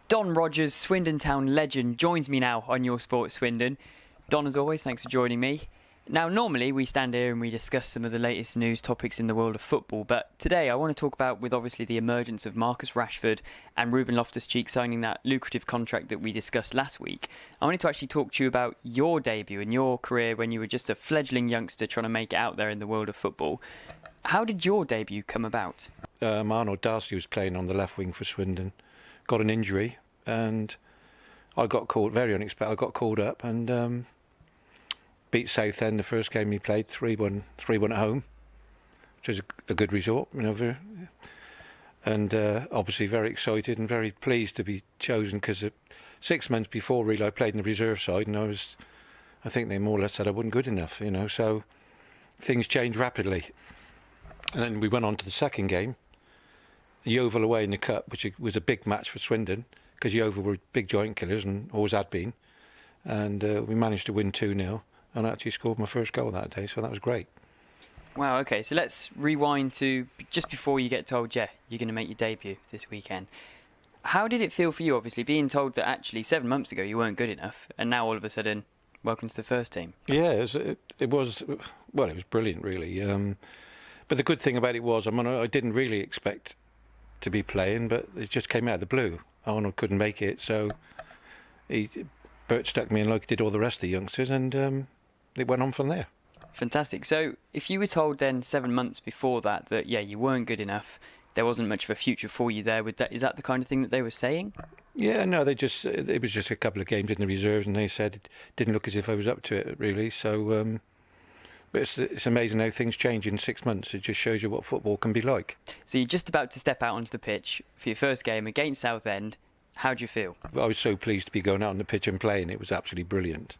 Don Rogers, Swindon Town legend, joins me now on Your Sport Swindon. Don, as always, thanks for joining me. Now, normally we stand here and we discuss some of the latest news topics in the world of football, but today I want to talk about, with obviously the emergence of Marcus Rashford and Ruben Loftus-Cheek signing that lucrative contract that we discussed last week, I wanted to actually talk to you about your debut and your career when you were just a fledgling youngster trying to make it out there in the world of football. How did your debut come about? Arnold Darcy was playing on the left wing for Swindon, got an injury, and I got called, very unexpected, I got called up and beat Southend the first game he played, 3-1 at home, which was a good result, and obviously very excited and very pleased to be chosen, because 6 months before really I played in the reserve side, and I think they more or less said I wasn't good enough, so things changed rapidly. And then we went on to the second game, Yeovil away in the Cup, which was a big match for Swindon, because Yeovil were big giant killers and always had been, and we managed to win 2-0, and I actually scored my first goal that day, so that was great. Wow, okay, so let's rewind to just before you get told, yeah, you're going to make your debut this weekend. How did it feel for you, obviously, being told that actually 7 months ago you weren't good enough, and now all of a sudden, welcome to the first team? Yeah, it was brilliant, really. But the good thing about it was, I didn't really expect to be playing, but it just came out of the blue. Arnold couldn't make it, so Bert stuck me in like he did all the rest of the youngsters, and it went on from there. Fantastic. So if you were told then 7 months before that yeah, you weren't good enough, there wasn't much of a future for you there, is that the kind of thing that they were saying? Yeah, no, it was just a couple of games in the reserves, and they said it didn't look as if I was up to it, really, so... But it's amazing how things change in 6 months. It just shows you what football can be like. So you're just about to step out onto the pitch for your first game against Southend. How do you feel? I was so pleased to be going out on the pitch and playing. It was absolutely brilliant.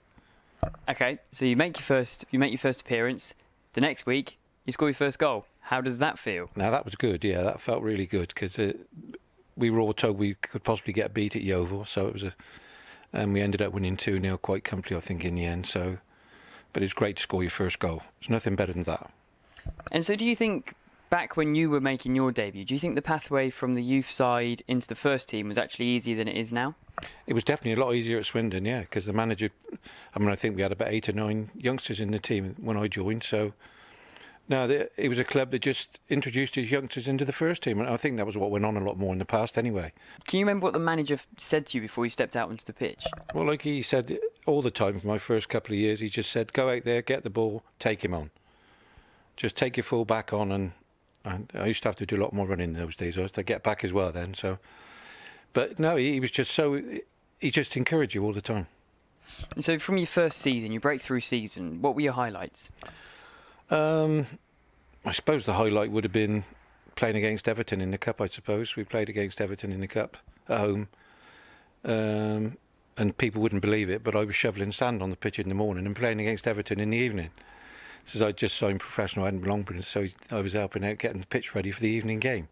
Okay, so you make your first appearance. The next week, you score your first goal. How does that feel? Now that was good. Yeah, that felt really good, because we were all told we could possibly get beat at Yeovil, so it was and we ended up winning 2-0 quite comfortably, I think, in the end. So. But it's great to score your first goal. There's nothing better than that. And so do you think, back when you were making your debut, do you think the pathway from the youth side into the first team was actually easier than it is now? It was definitely a lot easier at Swindon, yeah, because the manager, I think we had about 8 or 9 youngsters in the team when I joined, so... No, it was a club that just introduced his youngsters into the first team, and I think that was what went on a lot more in the past anyway. Can you remember what the manager said to you before you stepped out onto the pitch? Well, like he said all the time for my first couple of years, he just said, go out there, get the ball, take him on. Just take your full back on, and I used to have to do a lot more running those days. I had to get back as well then, so... But no, he was just he just encouraged you all the time. And so from your first season, your breakthrough season, what were your highlights? I suppose the highlight would have been playing against Everton in the Cup, I suppose. We played against Everton in the Cup at home. And people wouldn't believe it, but I was shoveling sand on the pitch in the morning and playing against Everton in the evening. Since I'd just signed professional, I hadn't been long, so I was helping out getting the pitch ready for the evening game.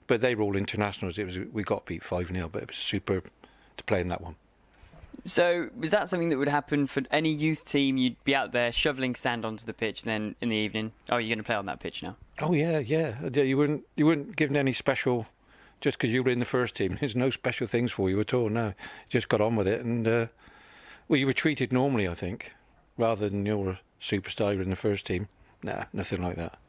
But they were all internationals. We got beat 5-0, but it was superb to play in that one. So, was that something that would happen for any youth team? You'd be out there shoveling sand onto the pitch, and then in the evening, oh, you're going to play on that pitch now? Oh yeah. You weren't given any special, just because you were in the first team. There's no special things for you at all. No, you just got on with it, and you were treated normally, I think, rather than you're a superstar in the first team. Nah, nothing like that.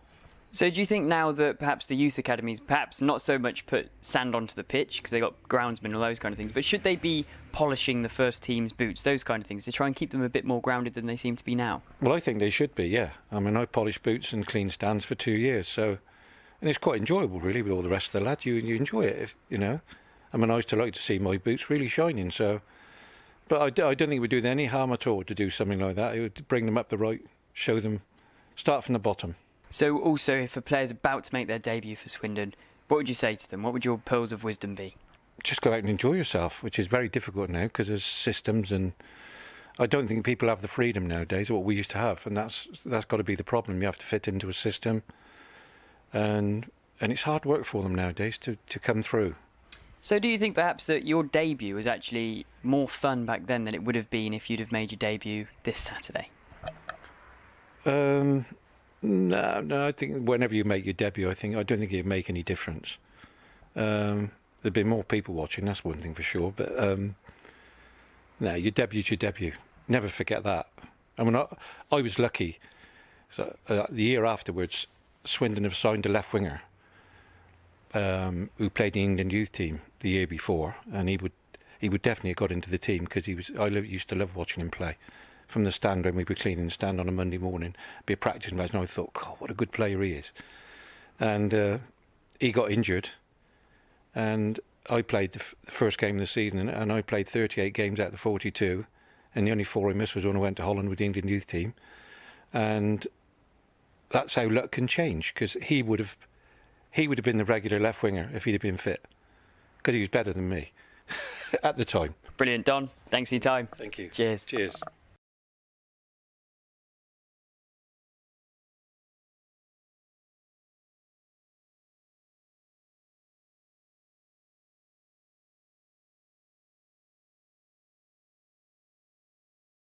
So do you think now that perhaps the youth academies perhaps not so much put sand onto the pitch because they got groundsmen and all those kind of things, but should they be polishing the first team's boots, those kind of things, to try and keep them a bit more grounded than they seem to be now? Well, I think they should be, yeah. I polished boots and cleaned stands for 2 years, so... And it's quite enjoyable, really, with all the rest of the lads. You enjoy it, I used to like to see my boots really shining, so... But I don't think it would do them any harm at all to do something like that. It would bring them up the right, show them, start from the bottom. So also, if a player's about to make their debut for Swindon, what would you say to them? What would your pearls of wisdom be? Just go out and enjoy yourself, which is very difficult now because there's systems, and I don't think people have the freedom nowadays, what we used to have, and that's got to be the problem. You have to fit into a system, and it's hard work for them nowadays to come through. So do you think perhaps that your debut was actually more fun back then than it would have been if you'd have made your debut this Saturday? No, I think whenever you make your debut, I don't think it'd make any difference. there'd been more people watching. That's one thing for sure. But no, your debute's your debut. Never forget that. I mean, I was lucky. So the year afterwards, Swindon have signed a left winger who played the England youth team the year before, and he would definitely have got into the team because used to love watching him play. From the stand when we were cleaning the stand on a Monday morning, be a practice match, and I thought, God, what a good player he is. And he got injured, and I played the first game of the season, and I played 38 games out of the 42, and the only 4 I missed was when I went to Holland with the England youth team. And that's how luck can change, because he would have been the regular left winger if he'd have been fit, because he was better than me at the time. Brilliant, Don. Thanks for your time. Thank you. Cheers. Cheers.